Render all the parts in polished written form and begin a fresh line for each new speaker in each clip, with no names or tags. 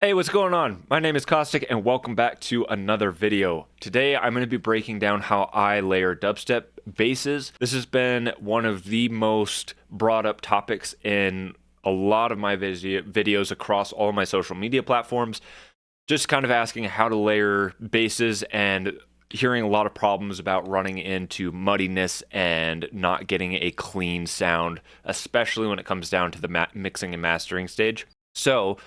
Hey, what's going on? My name is Caustic and welcome back to another video. Today I'm going to be breaking down how I layer dubstep basses. This has been one of the most brought up topics in a lot of my videos across all of my social media platforms. Just kind of asking how to layer basses and hearing a lot of problems about running into muddiness and not getting a clean sound, especially when it comes down to the mixing and mastering stage. So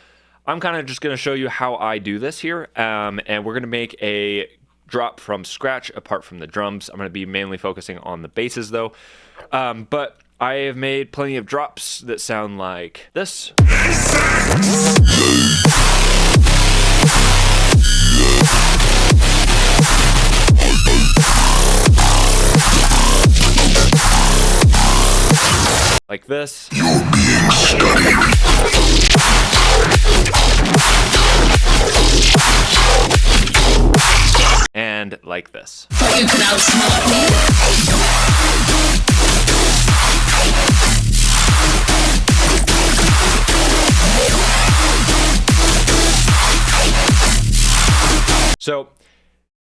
I'm kind of just going to show you how I do this here, and we're going to make a drop from scratch apart from the drums. I'm going to be mainly focusing on the basses though, but I have made plenty of drops that sound like this. Like this. You're being studied. And like this. But you could outsmart me. So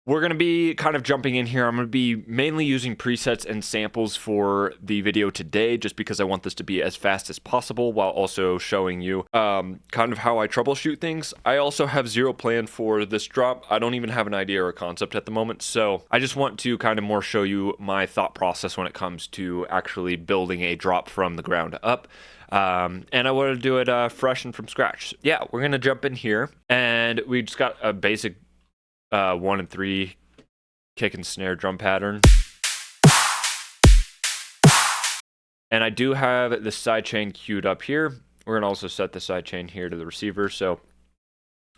we're going to be kind of jumping in here. I'm going to be mainly using presets and samples for the video today, just because I want this to be as fast as possible while also showing you kind of how I troubleshoot things. I also have zero plan for this drop. I don't even have an idea or a concept at the moment. So I just want to kind of more show you my thought process when it comes to actually building a drop from the ground up. And I want to do it fresh and from scratch. Yeah, we're going to jump in here and we just got a basic 1 and 3 kick and snare drum pattern, and I do have the sidechain queued up here. We're gonna also set the sidechain here to the receiver, so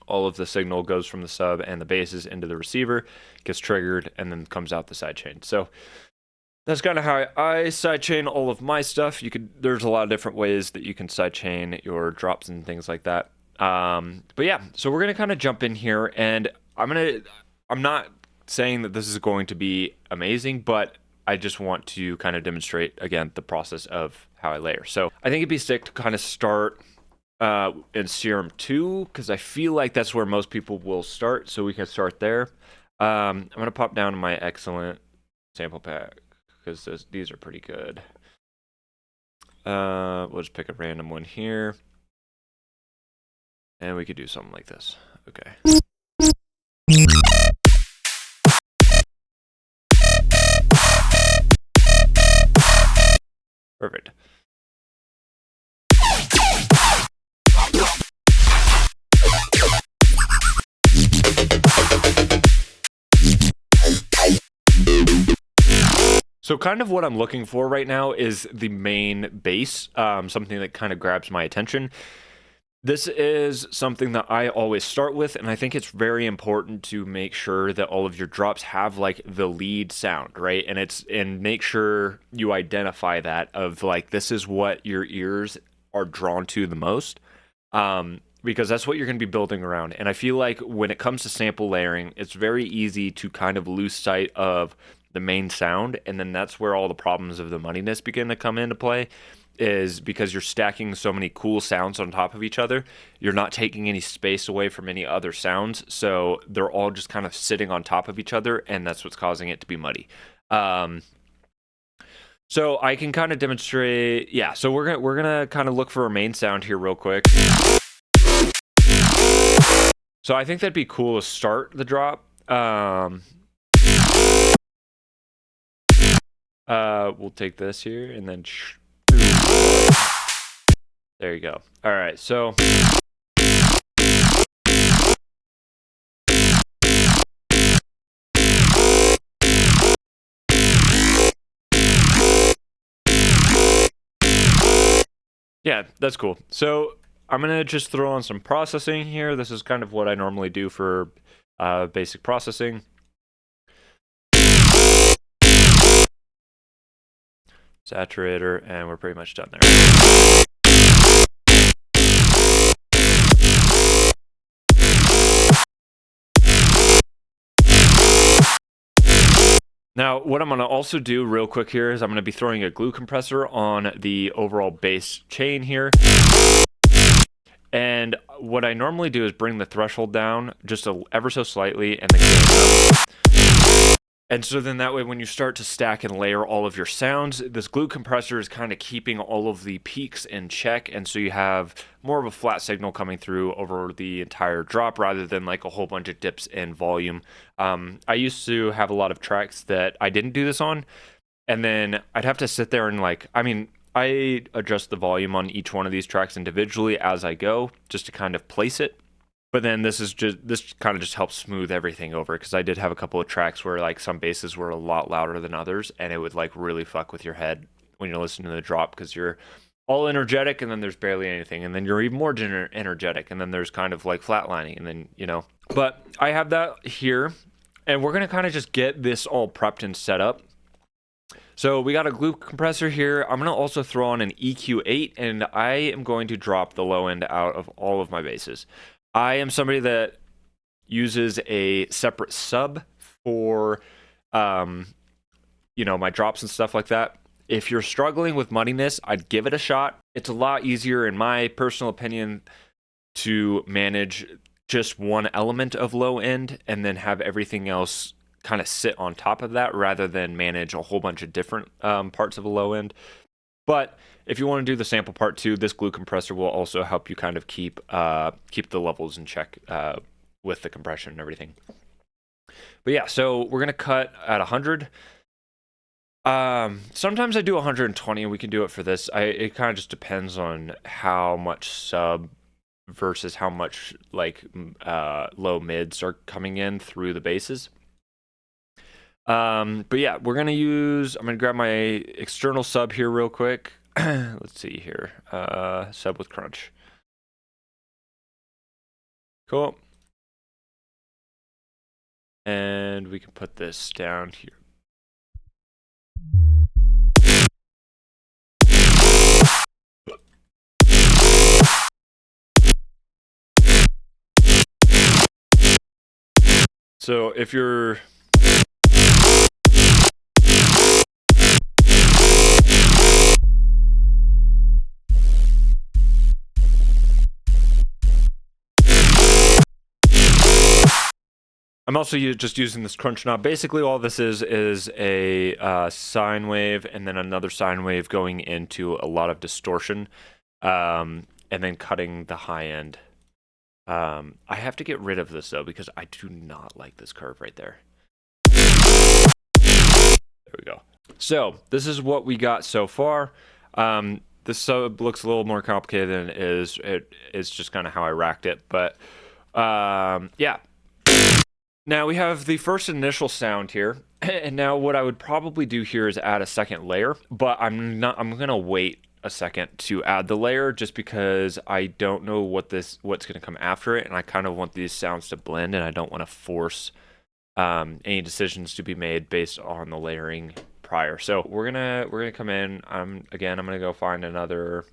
all of the signal goes from the sub and the basses into the receiver, gets triggered, and then comes out the sidechain. So that's kind of how I sidechain all of my stuff. There's a lot of different ways that you can sidechain your drops and things like that. But yeah, so we're gonna kind of jump in here, and I'm not saying that this is going to be amazing, but I just want to kind of demonstrate again the process of how I layer. So I think it'd be sick to kind of start in Serum 2, because I feel like that's where most people will start, so we can start there. I'm gonna pop down to my excellent sample pack because these are pretty good. We'll just pick a random one here, and we could do something like this. Okay. Perfect. So kind of what I'm looking for right now is the main bass, something that kind of grabs my attention. This is something that I always start with, and I think it's very important to make sure that all of your drops have like the lead sound, right? And make sure you identify that of like, this is what your ears are drawn to the most, because that's what you're going to be building around. And I feel like when it comes to sample layering, it's very easy to kind of lose sight of the main sound, and then that's where all the problems of the muddiness begin to come into play. Is because you're stacking so many cool sounds on top of each other, you're not taking any space away from any other sounds, so they're all just kind of sitting on top of each other, and that's what's causing it to be muddy. So I can kind of demonstrate. Yeah, so we're gonna kind of look for a main sound here real quick. So I think that'd be cool to start the drop. We'll take this here and then there you go. All right, so yeah, that's cool. So I'm gonna just throw on some processing here. This is kind of what I normally do for basic processing. Saturator, and we're pretty much done there. Now, what I'm going to also do real quick here is I'm going to be throwing a glue compressor on the overall bass chain here. And And what I normally do is bring the threshold down just ever so slightly and the gain up. And so then that way, when you start to stack and layer all of your sounds, this glue compressor is kind of keeping all of the peaks in check. And so you have more of a flat signal coming through over the entire drop rather than like a whole bunch of dips in volume. I used to have a lot of tracks that I didn't do this on. And then I'd have to sit there and I adjust the volume on each one of these tracks individually as I go just to kind of place it. But then this kind of just helps smooth everything over, because I did have a couple of tracks where like some basses were a lot louder than others, and it would like really fuck with your head when you're listening to the drop, because you're all energetic and then there's barely anything, and then you're even more energetic, and then there's kind of like flatlining, and then But I have that here, and we're gonna kind of just get this all prepped and set up. So we got a glue compressor here. I'm gonna also throw on an EQ8, and I am going to drop the low end out of all of my basses. I am somebody that uses a separate sub for, my drops and stuff like that. If you're struggling with muddiness, I'd give it a shot. It's a lot easier, in my personal opinion, to manage just one element of low end and then have everything else kind of sit on top of that, rather than manage a whole bunch of different parts of a low end. But if you want to do the sample part too, this glue compressor will also help you kind of keep the levels in check with the compression and everything. But yeah, so we're gonna cut at 100. Sometimes I do 120, and we can do it for this. It kind of just depends on how much sub versus how much like low mids are coming in through the basses. But yeah, I'm gonna grab my external sub here real quick. Let's see here. Sub with crunch. Cool. And we can put this down here. So if you're I'm also just using this crunch knob. Basically, all this is a sine wave and then another sine wave going into a lot of distortion, and then cutting the high end. I have to get rid of this, though, because I do not like this curve right there. There we go. So this is what we got so far. This sub looks a little more complicated than it is. It's just kind of how I racked it. But yeah. Now we have the first initial sound here, and now what I would probably do here is add a second layer, but I'm gonna wait a second to add the layer, just because I don't know what's gonna come after it, and I kind of want these sounds to blend, and I don't want to force any decisions to be made based on the layering prior. So we're gonna come in. I'm gonna go find another.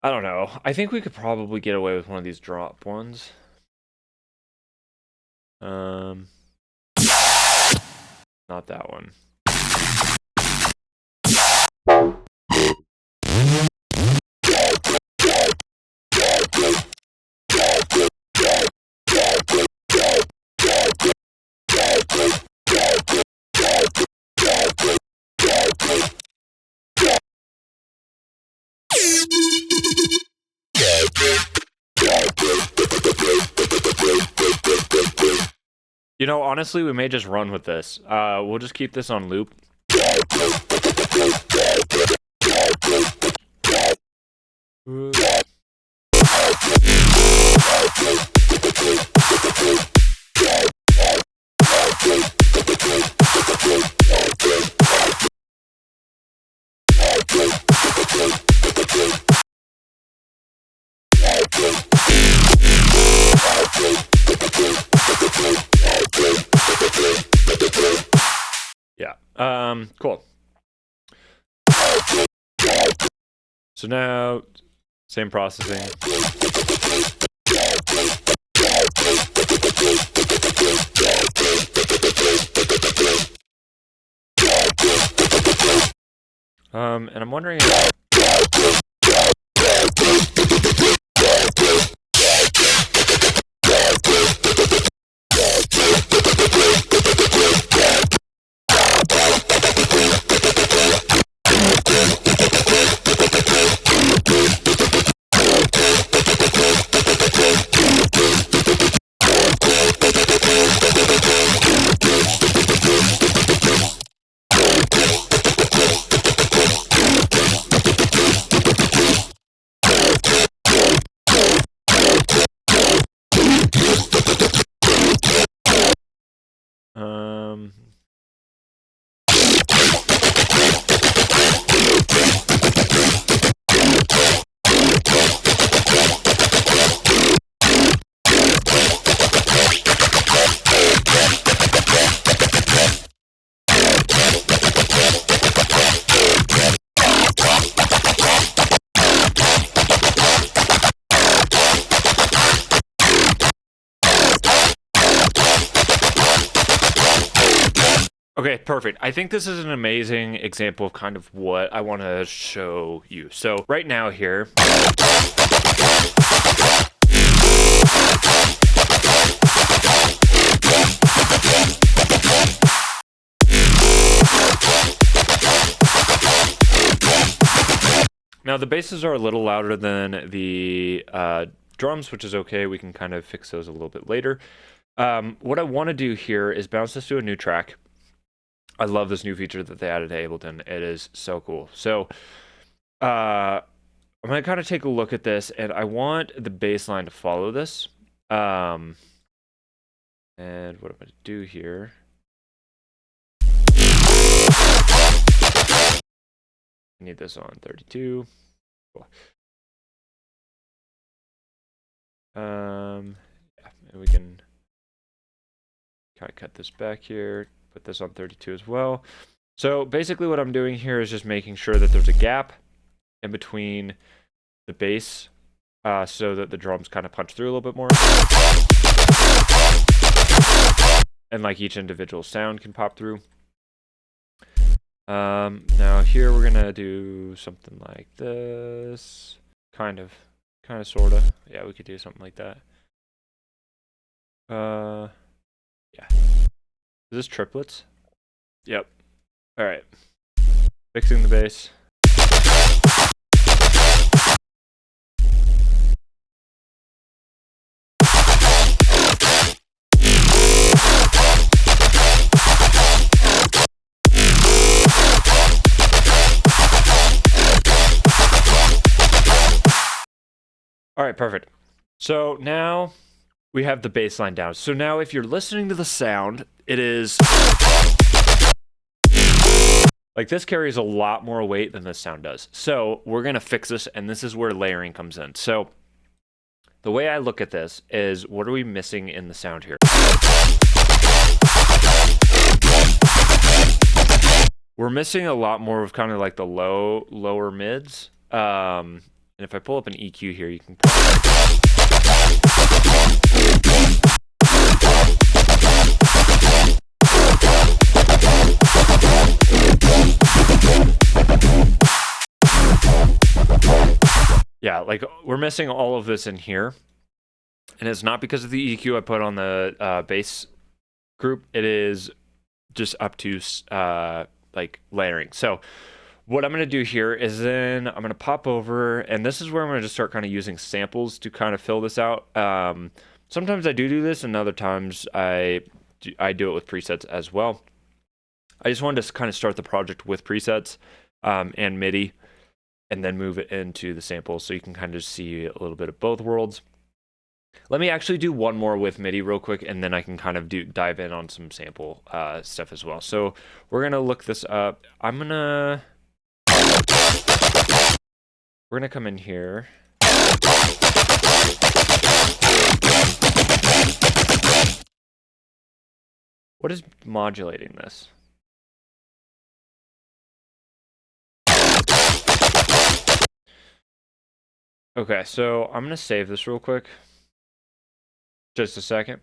I don't know. I think we could probably get away with one of these drop ones. Not that one. Honestly, we may just run with this. We'll just keep this on loop. Yeah. Cool. So now, same processing. And I'm wondering if... Okay, perfect. I think this is an amazing example of kind of what I want to show you. So right now here, now the basses are a little louder than the drums, which is okay. We can kind of fix those a little bit later. What I want to do here is bounce this to a new track. I love this new feature that they added to Ableton. It is so cool. So I'm going to kind of take a look at this, and I want the bass line to follow this. And what I'm going to do here. I need this on 32. Cool. Yeah, and we can kind of cut this back here, put this on 32 as well. So basically what I'm doing here is just making sure that there's a gap in between the bass so that the drums kind of punch through a little bit more. And like each individual sound can pop through. Now here we're gonna do something like this. Kind of, sorta. Yeah, we could do something like that. Yeah. Is this triplets? Yep. Alright. Fixing the bass. All right, perfect. So now we have the bass line down. So now if you're listening to the sound, it is like this carries a lot more weight than this sound does. So we're going to fix this, and this is where layering comes in. So the way I look at this is, what are we missing in the sound here? We're missing a lot more of kind of like the lower mids. And if I pull up an EQ here, you can yeah, like we're missing all of this in here. And it's not because of the EQ I put on the bass group. It is just up to like layering. So what I'm going to do here is then I'm going to pop over, and this is where I'm going to just start kind of using samples to kind of fill this out. Sometimes I do this, and other times I do it with presets as well. I just wanted to kind of start the project with presets and MIDI, and then move it into the samples so you can kind of see a little bit of both worlds. Let me actually do one more with MIDI real quick, and then I can kind of dive in on some sample stuff as well. So we're going to look this up. We're going to come in here. What is modulating this? Okay, so I'm going to save this real quick. Just a second.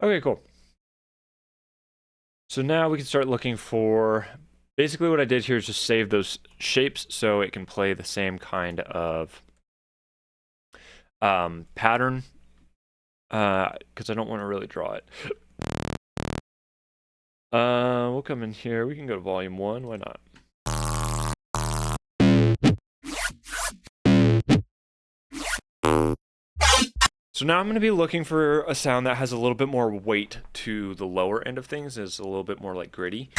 Okay, cool. So now we can start looking for, basically what I did here is just save those shapes so it can play the same kind of pattern, because I don't want to really draw it. We'll come in here. We can go to volume 1. Why not? So now I'm going to be looking for a sound that has a little bit more weight to the lower end of things. It's a little bit more like gritty.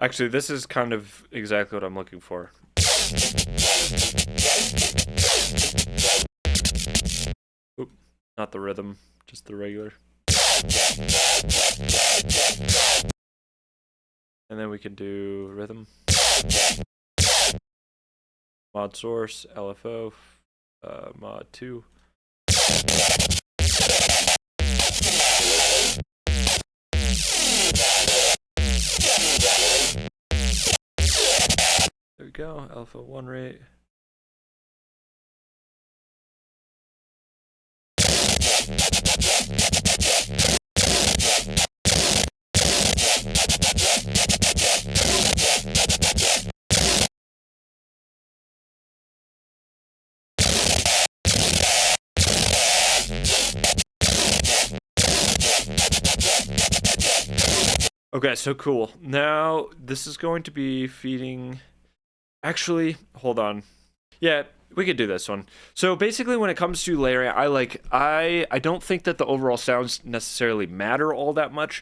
Actually, this is kind of exactly what I'm looking for. Not the rhythm, just the regular. And then we can do rhythm. Mod source, LFO, mod 2. There we go, alpha 1 rate. Okay, so cool. Now this is going to be feeding. Actually, hold on. Yeah, we could do this one. So basically, when it comes to layering, I don't think that the overall sounds necessarily matter all that much,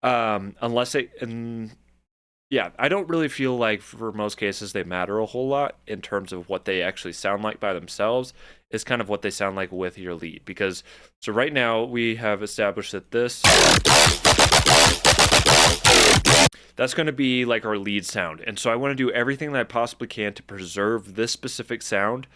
unless it. Yeah, I don't really feel like for most cases they matter a whole lot in terms of what they actually sound like by themselves. Is kind of what they sound like with your lead. Because so right now we have established that this. That's going to be like our lead sound. And so I want to do everything that I possibly can to preserve this specific sound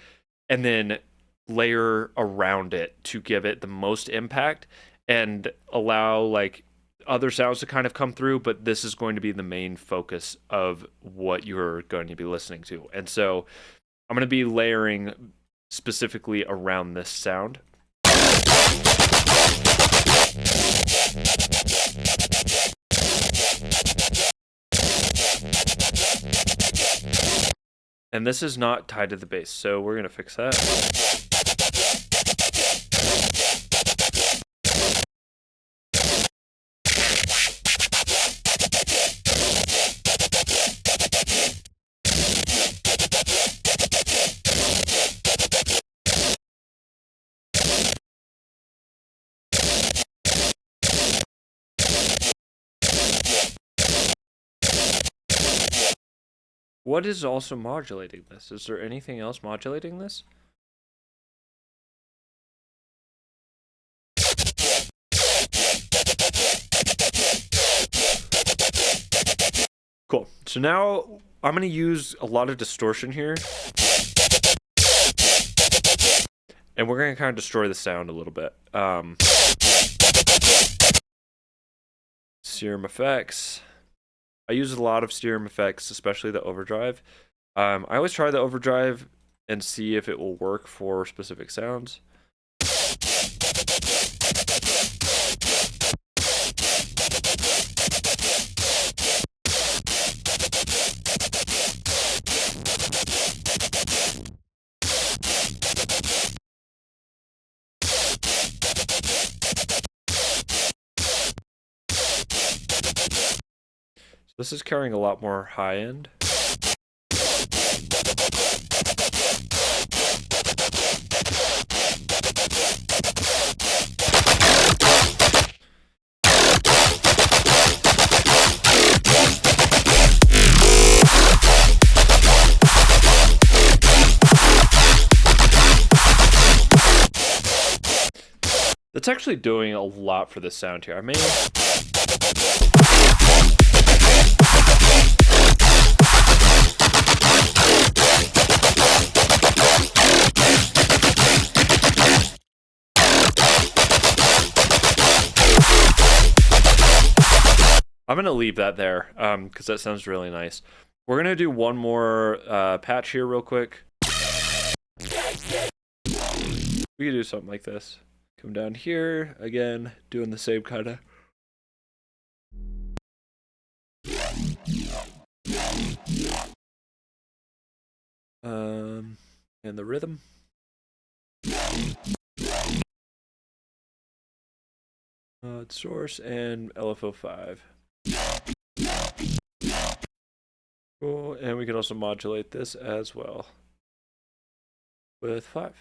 and then layer around it to give it the most impact and allow like other sounds to kind of come through, but this is going to be the main focus of what you're going to be listening to. And so I'm going to be layering specifically around this sound. And this is not tied to the bass, so we're going to fix that. What is also modulating this? Is there anything else modulating this? Cool. So now I'm going to use a lot of distortion here. And we're going to kind of destroy the sound a little bit. Serum effects. I use a lot of serum effects, especially the overdrive. I always try the overdrive and see if it will work for specific sounds. This is carrying a lot more high end. That's actually doing a lot for the sound here. I may... I'm going to leave that there because that sounds really nice. We're going to do one more patch here real quick. We could do something like this. Come down here, again, doing the same kind of... and the rhythm. Source and LFO 5. Cool, and we can also modulate this as well with 5.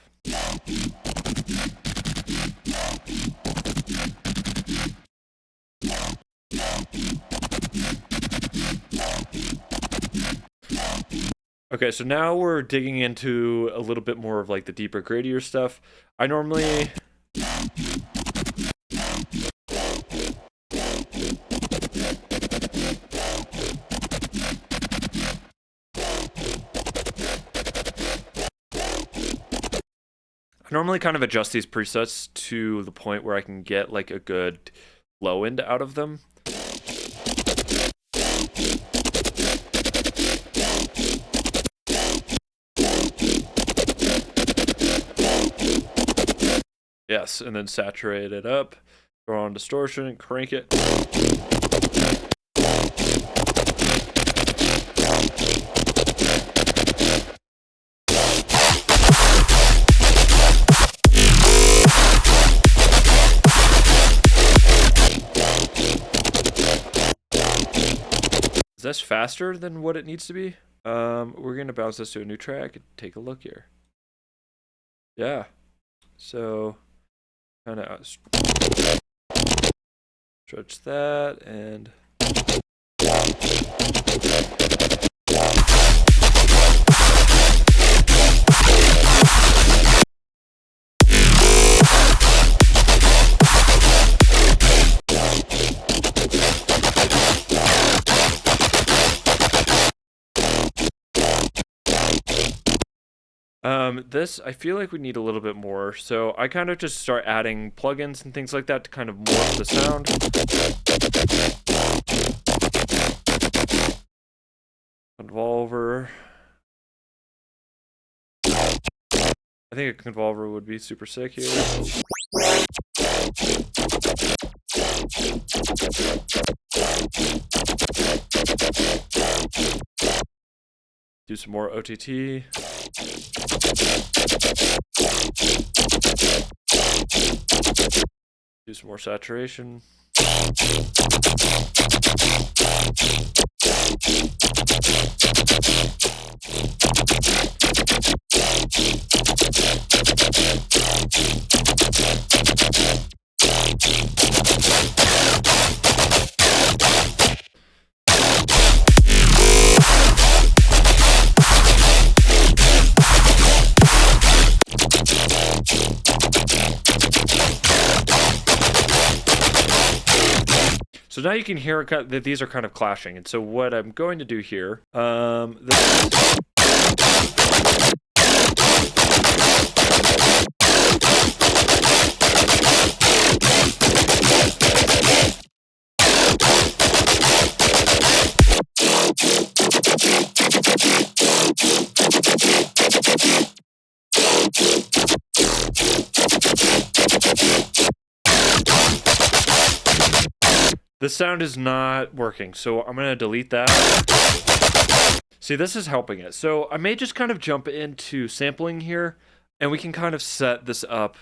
Okay, so now we're digging into a little bit more of like the deeper, grittier stuff. I normally I normally kind of adjust these presets to the point where I can get like a good low end out of them. Yes, and then saturate it up, throw on distortion, and crank it. Is this faster than what it needs to be? We're gonna bounce this to a new track and take a look here. Yeah, so kind of stretch that and this, I feel like we need a little bit more, so I kind of just start adding plugins and things like that to kind of morph the sound. Convolver. I think a convolver would be super sick here. Do some more OTT. Do some more saturation. So now you can hear that these are kind of clashing. And so what I'm going to do here, the sound is not working, so I'm going to delete that. See, this is helping it. So I may just kind of jump into sampling here, and we can kind of set this up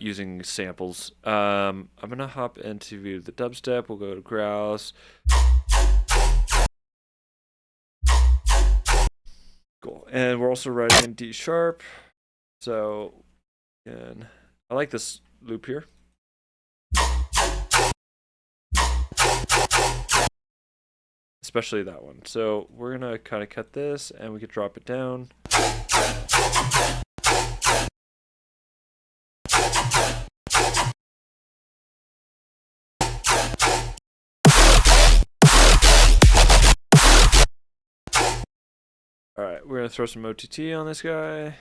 using samples. I'm going to hop into the dubstep. We'll go to grouse. Cool. And we're also writing in D sharp. So, again, I like this loop here. Especially that one. So we're gonna kind of cut this and we could drop it down. All right, we're gonna throw some OTT on this guy.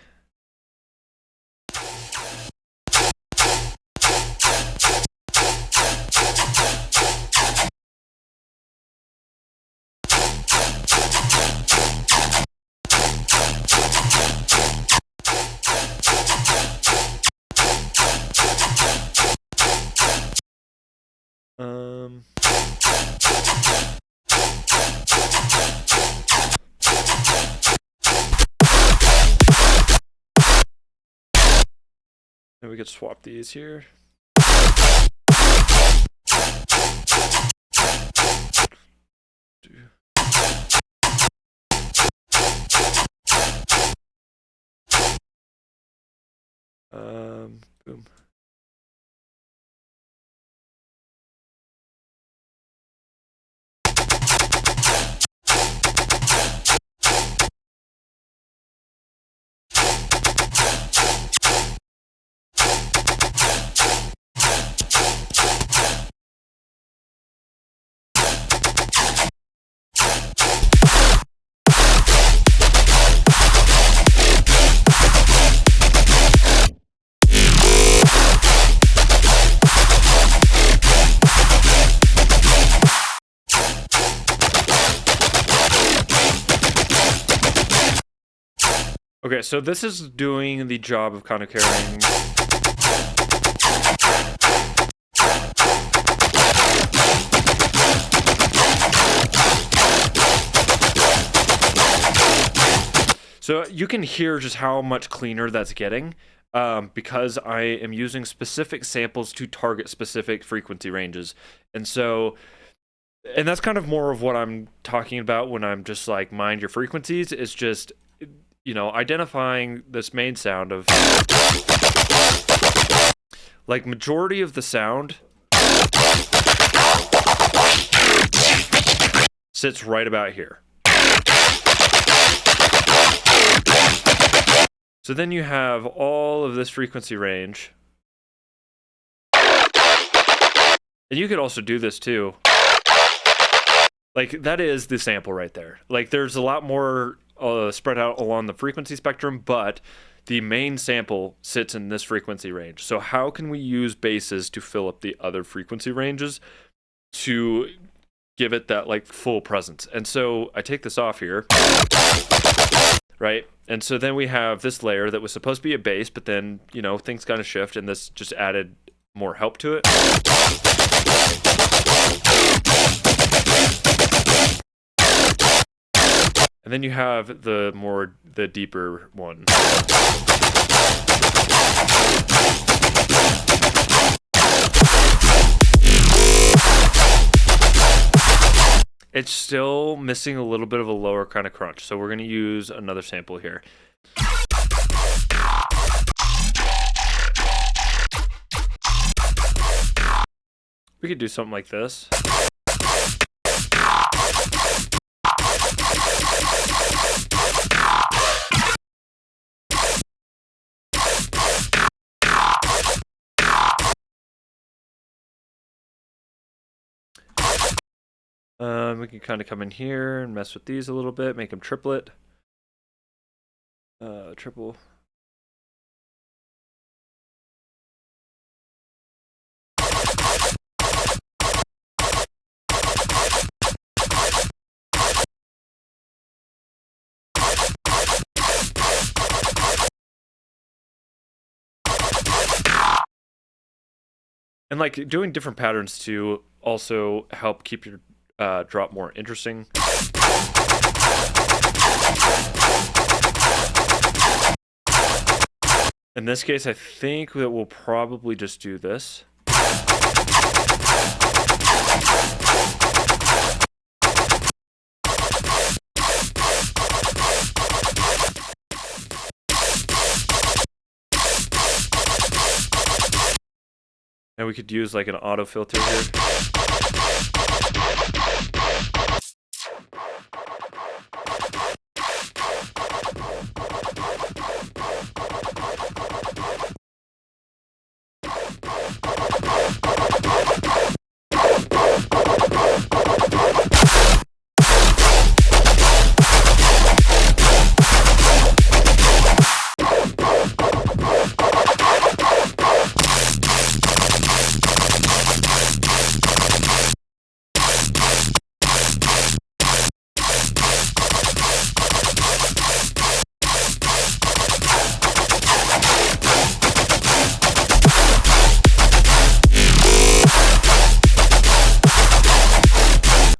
And we could swap these here. Boom. Okay, so this is doing the job of kind of carrying. So you can hear just how much cleaner that's getting because I am using specific samples to target specific frequency ranges. And so, and that's kind of more of what I'm talking about when I'm just like mind your frequencies. It's just, you know, identifying this main sound of like majority of the sound sits right about here. So then you have all of this frequency range. And you could also do this too. Like, that is the sample right there. Like, there's a lot more spread out along the frequency spectrum, but the main sample sits in this frequency range. So how can we use basses to fill up the other frequency ranges to give it that, like, full presence? And so I take this off here. Right? And so then we have this layer that was supposed to be a bass, but then, you know, things kind of shift, and this just added more help to it. And then you have the deeper one. It's still missing a little bit of a lower kind of crunch, so we're going to use another sample here. We could do something like this. We can kind of come in here and mess with these a little bit, make them triplet. Triple. And like doing different patterns to also help keep your drop more interesting. In this case, I think that we'll probably just do this. And we could use like an auto filter here.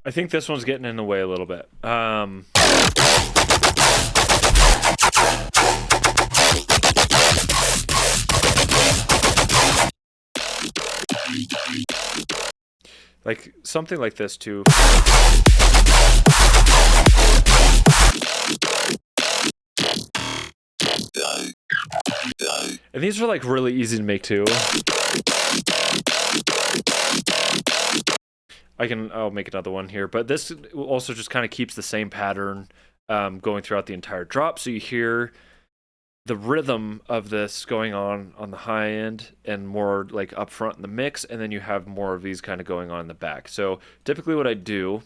I think this one's getting in the way a little bit. Like something like this too. And these are like really easy to make too. I'll make another one here, but this also just kind of keeps the same pattern going throughout the entire drop. So you hear the rhythm of this going on the high end and more like up front in the mix, and then you have more of these kind of going on in the back. So typically what I do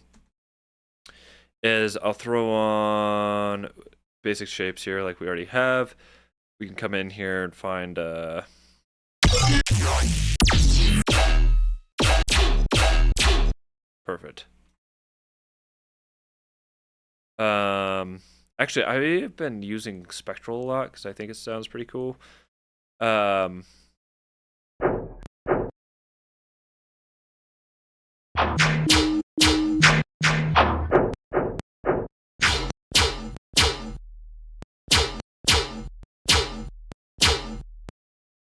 is I'll throw on basic shapes here like we already have. We can come in here and find perfect. Actually, I've been using spectral a lot because I think it sounds pretty cool. Um,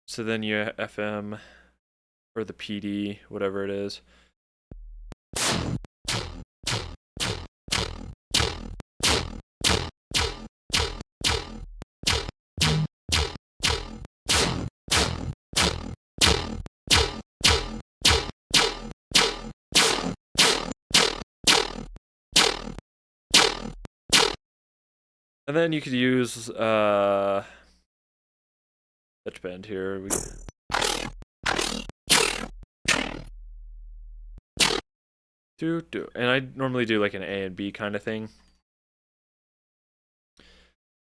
so then you FM or the PD, whatever it is. And then you could use touch band here. And I normally do like an A and B kind of thing.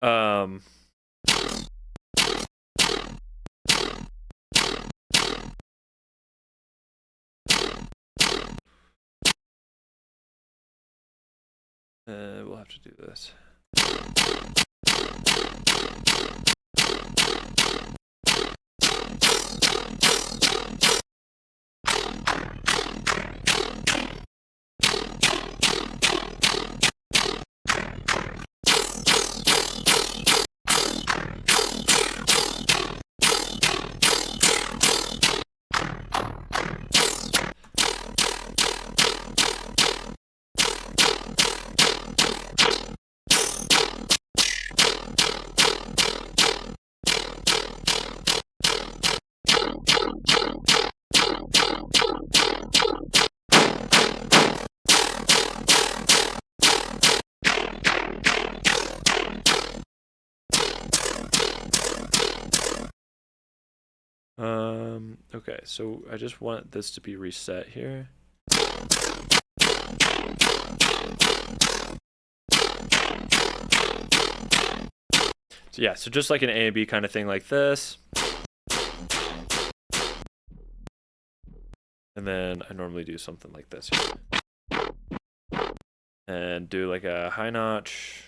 We'll have to do this. Okay, so I just want this to be reset here. So yeah, so just like an A and B kind of thing like this. And then I normally do something like this here. And do like a high notch.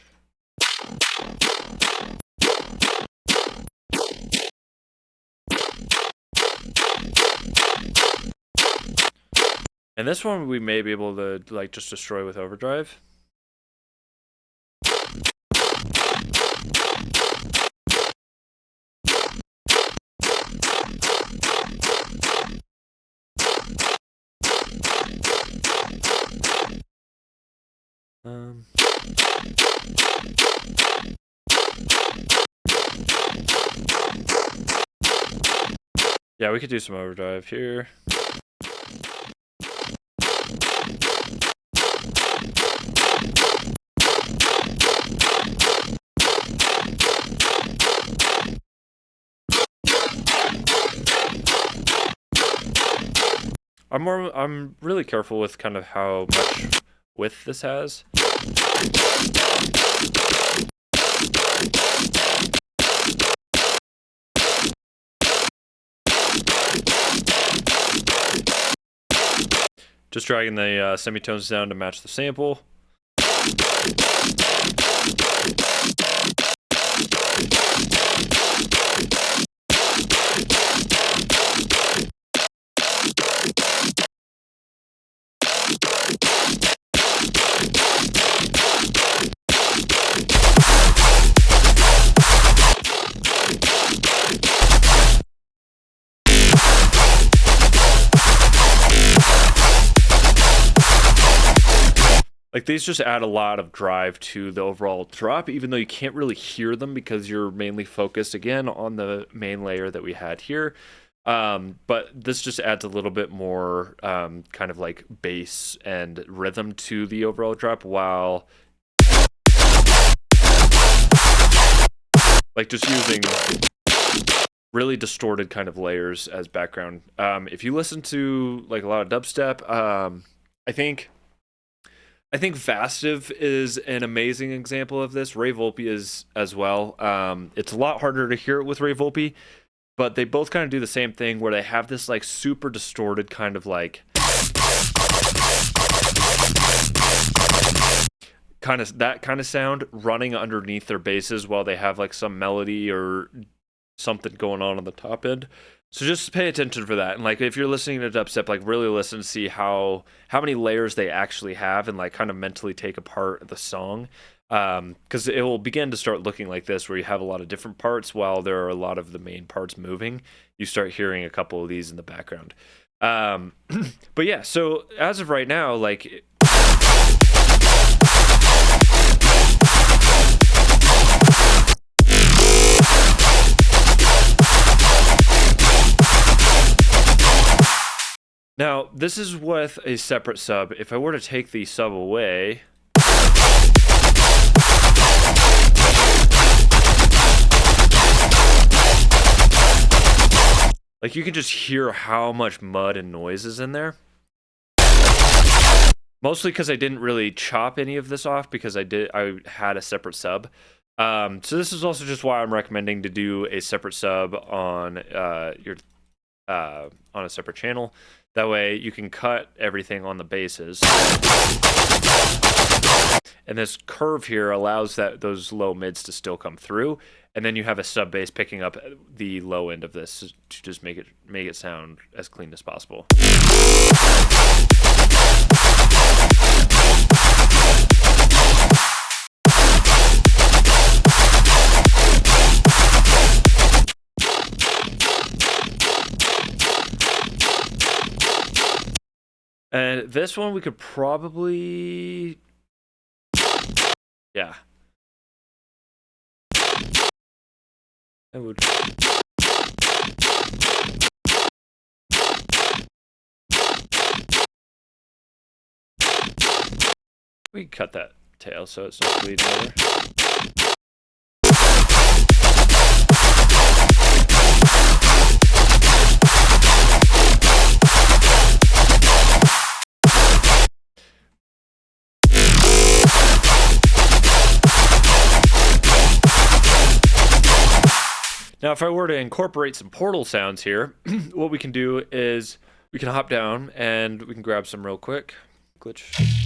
And this one we may be able to like just destroy with overdrive. Yeah, we could do some overdrive here. I'm really careful with kind of how much width this has. Just dragging the semitones down to match the sample. Like these just add a lot of drive to the overall drop, even though you can't really hear them because you're mainly focused again on the main layer that we had here. But this just adds a little bit more kind of like bass and rhythm to the overall drop, while like just using really distorted kind of layers as background. If you listen to like a lot of dubstep, I think Vastive is an amazing example of this. Ray Volpe is as well. It's a lot harder to hear it with Ray Volpe, but they both kind of do the same thing where they have this like super distorted kind of like that kind of sound running underneath their basses while they have like some melody or something going on the top end. So just pay attention for that. And like if you're listening to dubstep, like really listen to see how many layers they actually have, and like kind of mentally take apart the song. Because it will begin to start looking like this, where you have a lot of different parts while there are a lot of the main parts moving. You start hearing a couple of these in the background. But yeah, so as of right now, like now this is with a separate sub. If I were to take the sub away, like you can just hear how much mud and noise is in there. Mostly because I didn't really chop any of this off because I had a separate sub. So this is also just why I'm recommending to do a separate sub on on a separate channel. That way you can cut everything on the basses. And this curve here allows those low mids to still come through. And then you have a sub bass picking up the low end of this to just make it sound as clean as possible. And this one we could probably, yeah. I would. We can cut that tail so it's not bleeding over. Now, if I were to incorporate some portal sounds here, what we can do is we can hop down and we can grab some real quick. Glitch.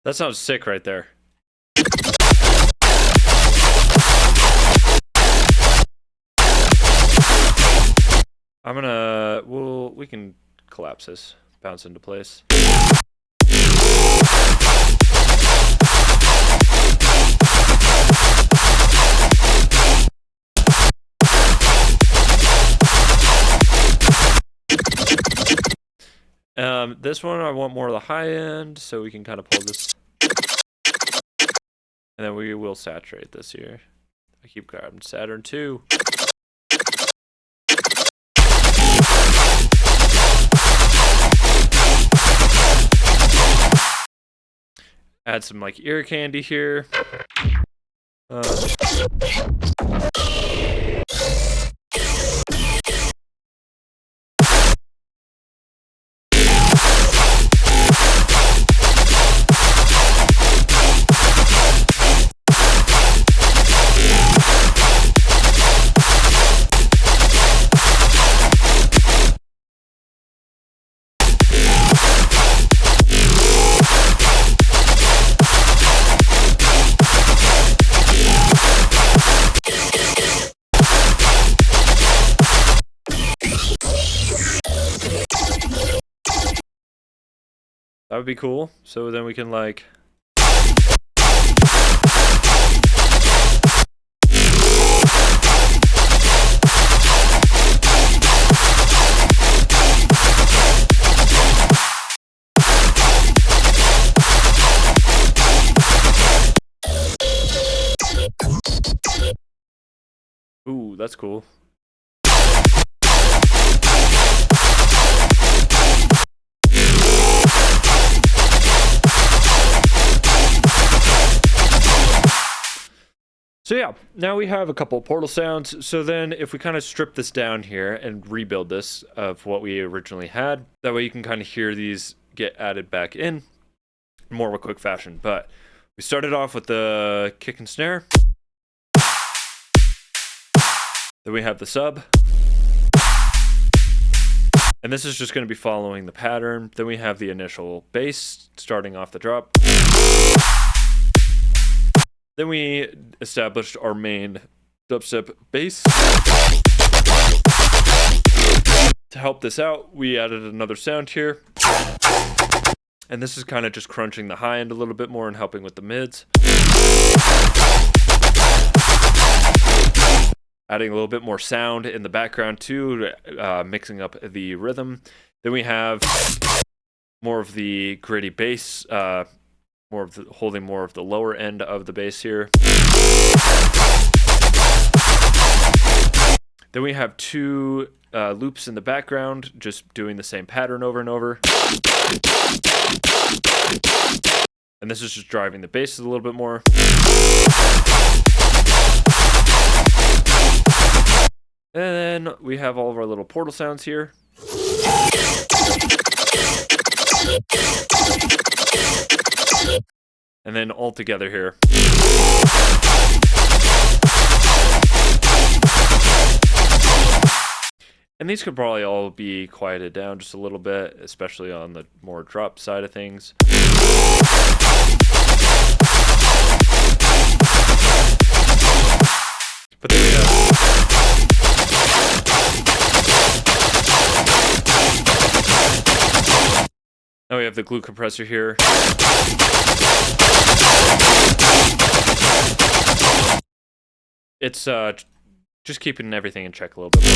That sounds sick right there. We can collapse this, bounce into place. This one I want more of the high end, so we can kind of pull this. And then we will saturate this here. I keep grabbing Saturn 2. Add some like ear candy here. That would be cool. So then we can like... Ooh, that's cool. So yeah, now we have a couple portal sounds. So then if we kind of strip this down here and rebuild this of what we originally had, that way you can kind of hear these get added back in more of a quick fashion. But we started off with the kick and snare. Then we have the sub. And this is just going to be following the pattern. Then we have the initial bass starting off the drop. Then we established our main dubstep bass. To help this out, we added another sound here. And this is kind of just crunching the high end a little bit more and helping with the mids. Adding a little bit more sound in the background too, mixing up the rhythm. Then we have more of the gritty bass, holding more of the lower end of the bass here. Then we have two loops in the background, just doing the same pattern over and over. And this is just driving the bass a little bit more. And then we have all of our little portal sounds here. And then all together here. And these could probably all be quieted down just a little bit, especially on the more drop side of things. But then we have... Now we have the glue compressor here. It's just keeping everything in check a little bit more.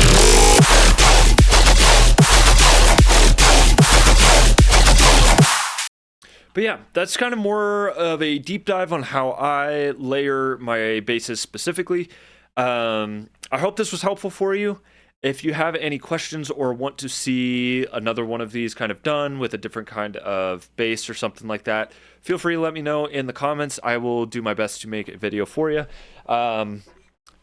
But yeah, that's kind of more of a deep dive on how I layer my basses specifically. I hope this was helpful for you. If you have any questions or want to see another one of these kind of done with a different kind of bass or something like that, feel free to let me know in the comments. I will do my best to make a video for you.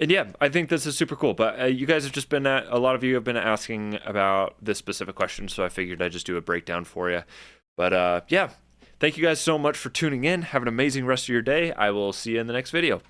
And yeah, I think this is super cool. But you guys have just been a lot of you have been asking about this specific question, so I figured I'd just do a breakdown for you. But yeah, thank you guys so much for tuning in. Have an amazing rest of your day. I will see you in the next video.